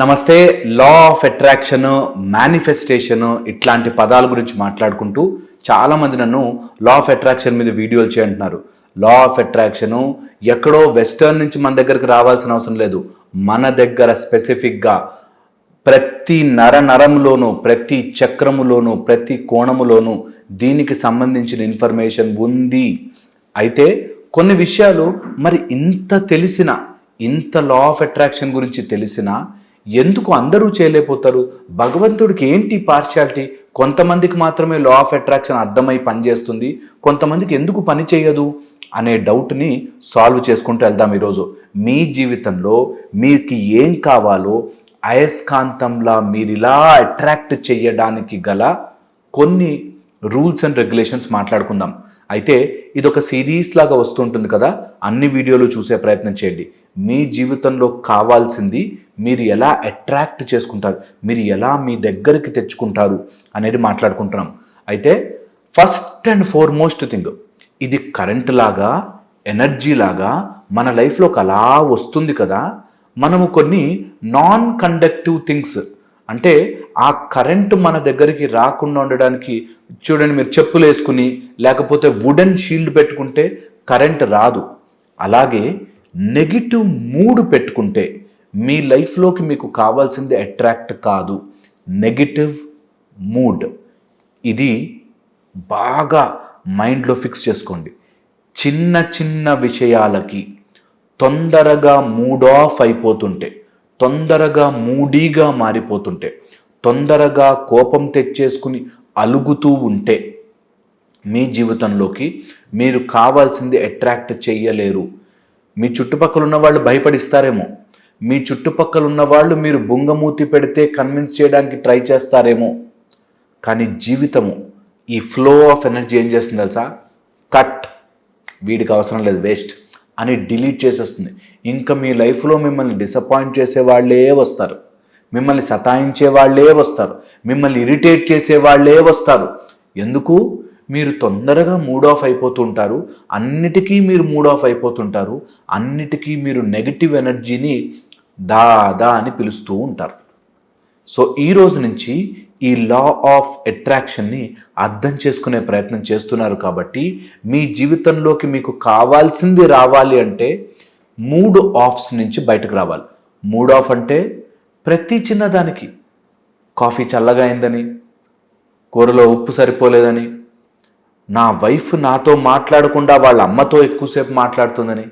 నమస్తే. లా of attraction, manifestation ఇట్లాంటి పదాల గురించి మాట్లాడుకుంటూ చాలామంది నన్ను లా ఆఫ్ అట్రాక్షన్ మీద వీడియోలు చేయంటున్నారు. లా ఆఫ్ అట్రాక్షను ఎక్కడో వెస్టర్న్ నుంచి మన దగ్గరికి రావాల్సిన అవసరం లేదు. మన దగ్గర స్పెసిఫిక్గా ప్రతి నరంలోనూ, ప్రతి చక్రములోనూ, ప్రతి కోణములోనూ దీనికి సంబంధించిన ఇన్ఫర్మేషన్ ఉంది. అయితే కొన్ని విషయాలు మరి ఇంత లా ఆఫ్ అట్రాక్షన్ గురించి తెలిసినా ఎందుకు అందరూ చేయలేకపోతారు? భగవంతుడికి ఏంటి పార్షియాలిటీ? కొంతమందికి మాత్రమే లా ఆఫ్ అట్రాక్షన్ అర్థమై పనిచేస్తుంది, కొంతమందికి ఎందుకు పని చేయదు అనే డౌట్ని సాల్వ్ చేసుకుంటూ వెళ్దాం. ఈరోజు మీ జీవితంలో మీకు ఏం కావాలో అయస్కాంతంలా మీరు ఇలా అట్రాక్ట్ చేయడానికి గల కొన్ని రూల్స్ అండ్ రెగ్యులేషన్స్ మాట్లాడుకుందాం. అయితే ఇది ఒక సిరీస్ లాగా వస్తుంటుంది కదా, అన్ని వీడియోలు చూసే ప్రయత్నం చేయండి. మీ జీవితంలో కావాల్సింది మీరు ఎలా అట్రాక్ట్ చేసుకుంటారు, మీరు ఎలా మీ దగ్గరికి తెచ్చుకుంటారు అనేది మాట్లాడుకుంటున్నాం. అయితే ఫస్ట్ అండ్ ఫార్మోస్ట్ థింగ్, ఇది కరెంట్ లాగా, ఎనర్జీ లాగా మన లైఫ్లోకి అలా వస్తుంది కదా. మనము కొన్ని నాన్ కండక్టివ్ థింగ్స్, అంటే ఆ కరెంటు మన దగ్గరికి రాకుండా ఉండడానికి చూడండి, మీరు చెప్పులు వేసుకుని లేకపోతే వుడెన్ షీల్డ్ పెట్టుకుంటే కరెంట్ రాదు. అలాగే నెగిటివ్ మూడ్ పెట్టుకుంటే మీ లైఫ్లోకి మీకు కావాల్సింది అట్రాక్ట్ కాదు, నెగిటివ్ మూడ్. ఇది బాగా మైండ్లో ఫిక్స్ చేసుకోండి. చిన్న చిన్న విషయాలకి తొందరగా మూడ్ ఆఫ్ అయిపోతుంటే, తొందరగా మూడీగా మారిపోతుంటే, తొందరగా కోపం తెచ్చేసుకుని అలుగుతూ ఉంటే మీ జీవితంలోకి మీరు కావాల్సింది అట్రాక్ట్ చెయ్యలేరు. మీ చుట్టుపక్కల ఉన్న వాళ్ళు భయపడిస్తారేమో, మీ చుట్టుపక్కల ఉన్న వాళ్ళు మీరు బుంగమూతి పెడితే కన్విన్స్ చేయడానికి ట్రై చేస్తారేమో, కానీ జీవితము ఈ ఫ్లో ఆఫ్ ఎనర్జీ ఏం చేస్తుంది తెలుసా? కట్, వీడికి అవసరం లేదు, వేస్ట్ అని డిలీట్ చేసేస్తుంది. ఇంకా మీ లైఫ్లో మిమ్మల్ని డిసప్పాయింట్ చేసే వాళ్ళే వస్తారు, మిమ్మల్ని సతాయించే వాళ్ళే వస్తారు, మిమ్మల్ని ఇరిటేట్ చేసే వాళ్ళే వస్తారు. ఎందుకు? మీరు తొందరగా మూడ్ ఆఫ్ అయిపోతుంటారు, అన్నిటికీ మీరు మూడ్ ఆఫ్ అయిపోతుంటారు, అన్నిటికీ మీరు నెగిటివ్ ఎనర్జీని దాదా అని పిలుస్తూ ఉంటారు. సో ఈ రోజు నుంచి ఈ లా ఆఫ్ అట్రాక్షన్ని అర్థం చేసుకునే ప్రయత్నం చేస్తున్నారు కాబట్టి మీ జీవితంలోకి మీకు కావాల్సింది రావాలి అంటే మూడ్ ఆఫ్స్ నుంచి బయటకు రావాలి. మూడ్ ఆఫ్ అంటే ప్రతి చిన్నదానికి, కాఫీ చల్లగా అయిందని, కూరలో ఉప్పు సరిపోలేదని, నా వైఫ్ నాతో మాట్లాడకుండా వాళ్ళ అమ్మతో ఎక్కువసేపు మాట్లాడుతుందని,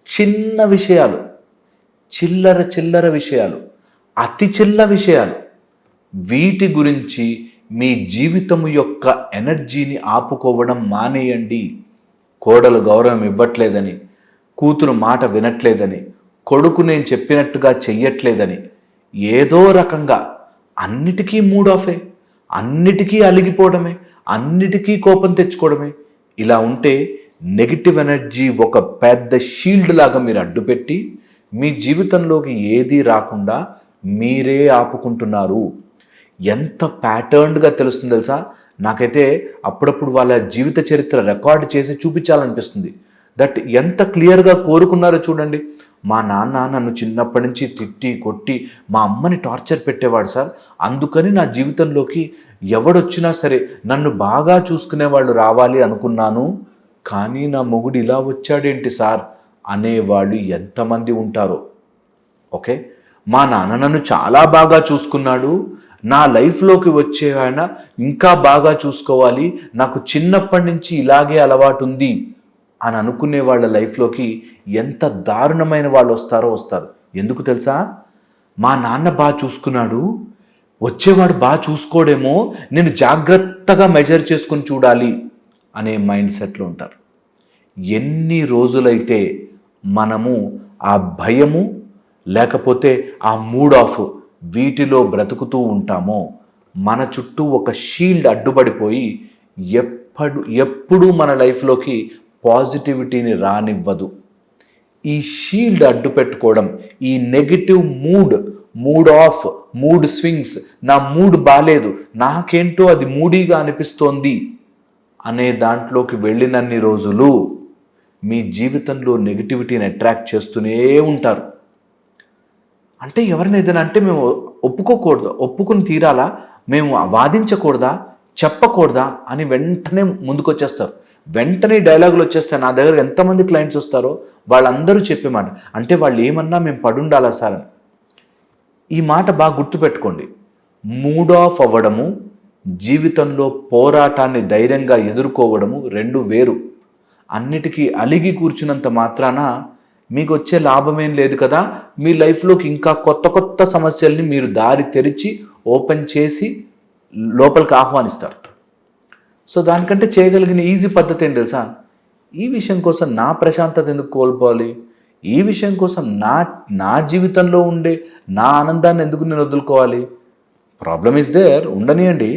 చిన్న విషయాలు, చిల్లర విషయాలు, అతి చిన్న విషయాలు, వీటి గురించి మీ జీవితము యొక్క ఎనర్జీని ఆపుకోవడం మానేయండి. కోడలు గౌరవం ఇవ్వట్లేదని, కూతురు మాట వినట్లేదని, కొడుకు నేను చెప్పినట్టుగా చెయ్యట్లేదని, ఏదో రకంగా అన్నిటికీ మూడ్ ఆఫే, అన్నిటికీ అలిగిపోవడమే, అన్నిటికీ కోపం తెచ్చుకోవడమే. ఇలా ఉంటే నెగిటివ్ ఎనర్జీ ఒక పెద్ద షీల్డ్ లాగా మీరు అడ్డుపెట్టి మీ జీవితంలోకి ఏదీ రాకుండా మీరే ఆపుకుంటున్నారు. ఎంత ప్యాటర్న్గా తెలుస్తుంది తెలుసా? నాకైతే అప్పుడప్పుడు వాళ్ళ జీవిత చరిత్ర రికార్డ్ చేసి చూపించాలనిపిస్తుంది. దట్ ఎంత క్లియర్గా కోరుకున్నారో చూడండి. మా నాన్న నన్ను చిన్నప్పటి నుంచి తిట్టి కొట్టి మా అమ్మని టార్చర్ పెట్టేవాడు సార్, అందుకని నా జీవితంలోకి ఎవడొచ్చినా సరే నన్ను బాగా చూసుకునే వాళ్ళు రావాలి అనుకున్నాను, కానీ నా మొగుడు ఇలా వచ్చాడేంటి సార్ అనేవాళ్ళు ఎంతమంది ఉంటారో. ఓకే, మా నాన్న నన్ను చాలా బాగా చూసుకున్నాడు, నా లైఫ్లోకి వచ్చే ఆయన ఇంకా బాగా చూసుకోవాలి, నాకు చిన్నప్పటి నుంచి ఇలాగే అలవాటు ఉంది అని అనుకునే వాళ్ళ లైఫ్లోకి ఎంత దారుణమైన వాళ్ళు వస్తారు. ఎందుకు తెలుసా? మా నాన్న బాగా చూసుకున్నాడు, వచ్చేవాడు బాగా చూసుకోడేమో, నేను జాగ్రత్తగా మెజర్ చేసుకుని చూడాలి అనే మైండ్ సెట్లో ఉంటారు. ఎన్ని రోజులైతే మనము ఆ భయము లేకపోతే ఆ మూడ్ ఆఫ్ వీటిలో బ్రతుకుతూ ఉంటామో మన చుట్టూ ఒక షీల్డ్ అడ్డుపడిపోయి ఎప్పుడు మన లైఫ్లోకి పాజిటివిటీని రానివ్వదు. ఈ షీల్డ్ అడ్డు పెట్టుకోవడం, ఈ negative mood of, mood swings, నా మూడ్ బాలేదు, నాకేంటో అది మూడీగా అనిపిస్తోంది అనే దాంట్లోకి వెళ్ళినన్ని రోజులు మీ జీవితంలో నెగిటివిటీని అట్రాక్ట్ చేస్తూనే ఉంటారు. అంటే ఎవరిని ఏదైనా అంటే మేము ఒప్పుకోకూడదు, ఒప్పుకుని తీరాలా, మేము వాదించకూడదా, చెప్పకూడదా అని వెంటనే ముందుకొచ్చేస్తారు. వెంటనే డైలాగులు వచ్చేస్తాయి. నా దగ్గర ఎంతమంది క్లయింట్స్ వస్తారో వాళ్ళందరూ చెప్పే మాట, అంటే వాళ్ళు ఏమన్నా మేము పడుండాలా సార్ అని. ఈ మాట బాగా గుర్తుపెట్టుకోండి. మూడ్ ఆఫ్ అవ్వడము, జీవితంలో పోరాటాన్ని ధైర్యంగా ఎదుర్కోవడము రెండు వేరు. అన్నిటికీ అలిగి కూర్చున్నంత మాత్రాన మీకు వచ్చే లాభమేం లేదు కదా. మీ లైఫ్లోకి ఇంకా కొత్త కొత్త సమస్యల్ని మీరు దారి తెరిచి ఓపెన్ చేసి లోపలికి ఆహ్వానిస్తారు. సో దానికంటే చేయగలిగిన ఈజీ పద్ధతి ఏంటి తెలుసా? ఈ విషయం కోసం నా ప్రశాంతత ఎందుకు కోల్పోవాలి, ఈ విషయం కోసం నా జీవితంలో ఉండే నా ఆనందాన్ని ఎందుకు నేను వదులుకోవాలి? ప్రాబ్లమ్ ఈజ్ దేర్, ఉండనియండి.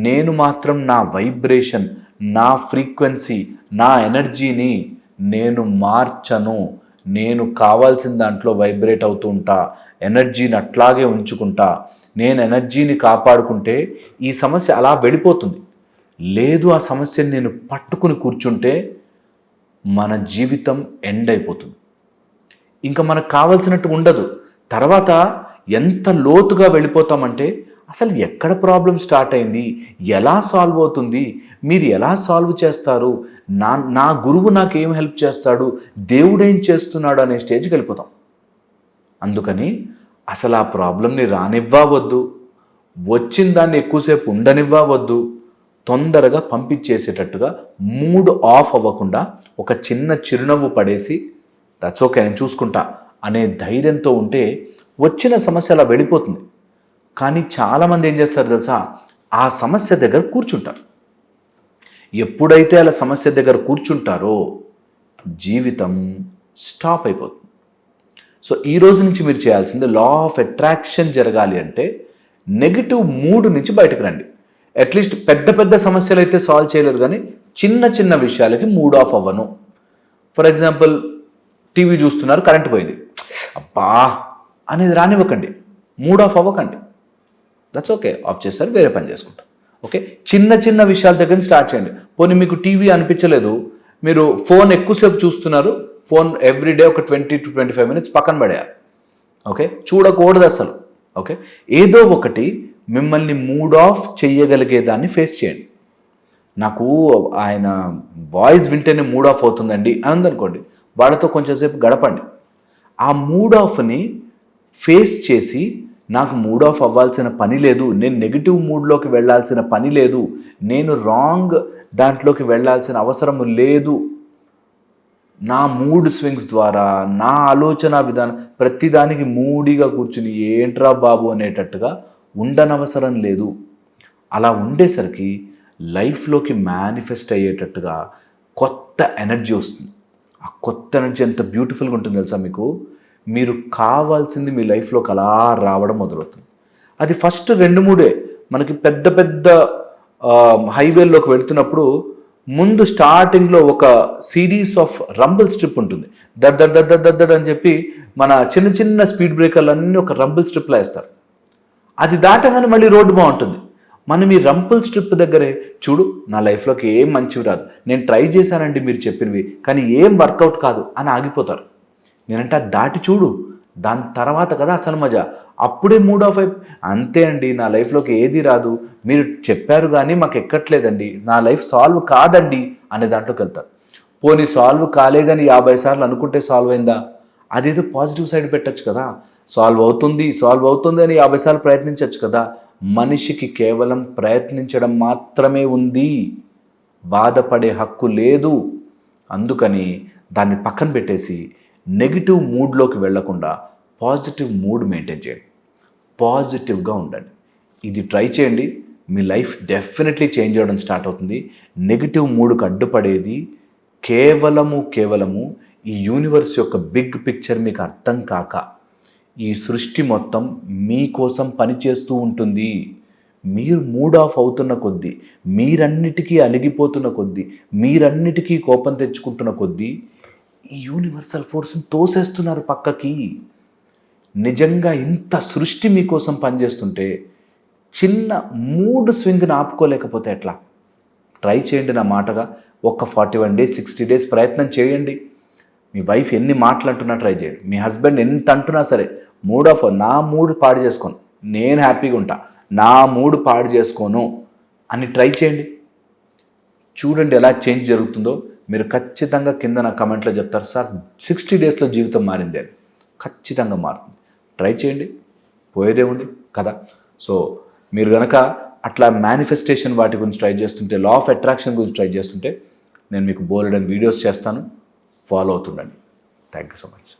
నేను మాత్రం నా వైబ్రేషన్, నా ఫ్రీక్వెన్సీ, నా ఎనర్జీని నేను మార్చను. నేను కావాల్సిన దాంట్లో వైబ్రేట్ అవుతూ ఉంటా, ఎనర్జీని అట్లాగే ఉంచుకుంటా. నేను ఎనర్జీని కాపాడుకుంటే ఈ సమస్య అలా వెళ్ళిపోతుంది. లేదు, ఆ సమస్యని నేను పట్టుకుని కూర్చుంటే మన జీవితం ఎండ్ అయిపోతుంది. ఇంకా మనకు కావాల్సినట్టు ఉండదు. తర్వాత ఎంత లోతుగా వెళ్ళిపోతామంటే అసలు ఎక్కడ ప్రాబ్లం స్టార్ట్ అయింది, ఎలా సాల్వ్ అవుతుంది, మీరు ఎలా సాల్వ్ చేస్తారు, నా గురువు నాకు ఏం హెల్ప్ చేస్తాడు, దేవుడు ఏం చేస్తున్నాడు అనే స్టేజ్కి వెళ్ళిపోతాం. అందుకని అసలు ఆ ప్రాబ్లంని రానివ్వవద్దు, వచ్చిన దాన్ని ఎక్కువసేపు ఉండనివ్వవద్దు. తొందరగా పంపించేసేటట్టుగా మూడ్ ఆఫ్ అవ్వకుండా ఒక చిన్న చిరునవ్వు పడేసి దట్స్ ఓకే నేను చూసుకుంటా అనే ధైర్యంతో ఉంటే వచ్చిన సమస్య అలా వెళ్ళిపోతుంది. కానీ చాలామంది ఏం చేస్తారు తెలుసా, ఆ సమస్య దగ్గర కూర్చుంటారు. ఎప్పుడైతే అలా సమస్య దగ్గర కూర్చుంటారో జీవితం స్టాప్ అయిపోతుంది. సో ఈ రోజు నుంచి మీరు చేయాల్సింది, లా ఆఫ్ అట్రాక్షన్ జరగాలి అంటే నెగిటివ్ మూడ్ నుంచి బయటకు రండి. అట్లీస్ట్ పెద్ద పెద్ద సమస్యలు అయితే సాల్వ్ చేయలేరు, కానీ చిన్న చిన్న విషయాలకి మూడ్ ఆఫ్ అవ్వను. ఫర్ ఎగ్జాంపుల్, టీవీ చూస్తున్నారు, కరెంట్ పోయింది, అబ్బా అనేది రానివ్వకండి, మూడ్ ఆఫ్ అవ్వకండి. దట్స్ ఓకే, ఆఫ్ చేస్తారు, వేరే పని చేసుకుంటాం. ఓకే, చిన్న చిన్న విషయాల దగ్గర స్టార్ట్ చేయండి. పోనీ మీకు టీవీ అనిపించలేదు, మీరు ఫోన్ ఎక్కువసేపు చూస్తున్నారు, ఫోన్ ఎవ్రీడే ఒక 20 to 25 minutes పక్కన పడేయాలి. ఓకే, చూడకూడదు అసలు. ఓకే, ఏదో ఒకటి మిమ్మల్ని మూడ్ ఆఫ్ చేయగలిగేదాన్ని ఫేస్ చేయండి. నాకు ఆయన వాయిస్ వింటేనే మూడ్ ఆఫ్ అవుతుందండి అని ఉందనుకోండి, వాళ్ళతో కొంచెంసేపు గడపండి. ఆ మూడ్ ఆఫ్ని ఫేస్ చేసి, నాకు మూడ్ ఆఫ్ అవ్వాల్సిన పని లేదు, నేను నెగిటివ్ మూడ్లోకి వెళ్ళాల్సిన పని లేదు, నేను రాంగ్ దాంట్లోకి వెళ్ళాల్సిన అవసరం లేదు, నా మూడ్ స్వింగ్స్ ద్వారా, నా ఆలోచన విధానం ప్రతిదానికి మూడీగా కూర్చుని ఏంట్రా బాబు అనేటట్టుగా ఉండనవసరం లేదు. అలా ఉండేసరికి లైఫ్లోకి మేనిఫెస్ట్ అయ్యేటట్టుగా కొత్త ఎనర్జీ వస్తుంది. ఆ కొత్త ఎనర్జీ ఎంత బ్యూటిఫుల్గా ఉంటుంది తెలుసా మీకు. మీరు కావాల్సింది మీ లైఫ్లోకి అలా రావడం మొదలవుతుంది. అది ఫస్ట్ 2-3 మనకి పెద్ద పెద్ద హైవేల్లోకి వెళ్తున్నప్పుడు ముందు స్టార్టింగ్లో ఒక సిరీస్ ఆఫ్ రంబుల్ స్ట్రిప్ ఉంటుంది. దడ్ అని చెప్పి మన చిన్న చిన్న స్పీడ్ బ్రేకర్లు అన్నీ ఒక రంబుల్ స్ట్రిప్లో వేస్తారు. అది దాటగానే మళ్ళీ రోడ్డు బాగుంటుంది. మనం ఈ రంపుల్ స్ట్రిప్ దగ్గరే, చూడు నా లైఫ్లోకి ఏం మంచివి రాదు, నేను ట్రై చేశానండి మీరు చెప్పినవి, కానీ ఏం వర్కౌట్ కాదు అని ఆగిపోతారు. నేనంటే అది దాటి చూడు, దాని తర్వాత కదా అసలు మజా, అప్పుడే మూడ్ ఆఫ్ అంతే అండి నా లైఫ్లోకి ఏది రాదు, మీరు చెప్పారు కానీ మాకు ఎక్కట్లేదండి, నా లైఫ్ సాల్వ్ కాదండి అనే దాంట్లోకి వెళ్తారు. పోనీ సాల్వ్ కాలే కానీ 50 సార్లు అనుకుంటే సాల్వ్ అయిందా? అదేదో పాజిటివ్ సైడ్ పెట్టచ్చు కదా. సాల్వ్ అవుతుంది అని 50 సార్లు ప్రయత్నించవచ్చు కదా. మనిషికి కేవలం ప్రయత్నించడం మాత్రమే ఉంది, బాధపడే హక్కు లేదు. అందుకని దాన్ని పక్కన పెట్టేసి నెగిటివ్ మూడ్లోకి వెళ్లకుండా పాజిటివ్ మూడ్ మెయింటైన్ చేయండి, పాజిటివ్గా ఉండండి. ఇది ట్రై చేయండి, మీ లైఫ్ డెఫినెట్లీ చేంజ్ అవ్వడం స్టార్ట్ అవుతుంది. నెగిటివ్ మూడ్కి అడ్డుపడేది కేవలము ఈ యూనివర్స్ యొక్క బిగ్ పిక్చర్ మీకు అర్థం కాక, ఈ సృష్టి మొత్తం మీకోసం పనిచేస్తూ ఉంటుంది. మీరు మూడ్ ఆఫ్ అవుతున్న కొద్దీ, మీరన్నిటికీ అలిగిపోతున్న కొద్దీ, మీరన్నిటికీ కోపం తెచ్చుకుంటున్న కొద్దీ ఈ యూనివర్సల్ ఫోర్స్ని తోసేస్తున్నారు పక్కకి. నిజంగా ఇంత సృష్టి మీకోసం పనిచేస్తుంటే చిన్న మూడ్ స్వింగ్ని ఆపుకోలేకపోతే ఎట్లా? ట్రై చేయండి నా మాటగా. ఒక 41 days 60 days ప్రయత్నం చేయండి. మీ వైఫ్ ఎన్ని మాటలు అంటున్నా ట్రై చేయండి, మీ హస్బెండ్ ఎంత అంటున్నా సరే నా మూడ్ పాడు చేసుకోను, నేను హ్యాపీగా ఉంటా, నా మూడ్ పాడు చేసుకోను అని ట్రై చేయండి. చూడండి ఎలా చేంజ్ జరుగుతుందో. మీరు ఖచ్చితంగా కింద నా కమెంట్లో చెప్తారు, సార్ 60 డేస్లో జీవితం మారింది అని. ఖచ్చితంగా మారుతుంది. ట్రై చేయండి, పోయేదేముంది కదా. సో మీరు కనుక అట్లా మేనిఫెస్టేషన్ వాటి గురించి ట్రై చేస్తుంటే, లా ఆఫ్ అట్రాక్షన్ గురించి ట్రై చేస్తుంటే, నేను మీకు బోలెడని వీడియోస్ చేస్తాను, ఫాలో అవుతుండండి. Thank you so much.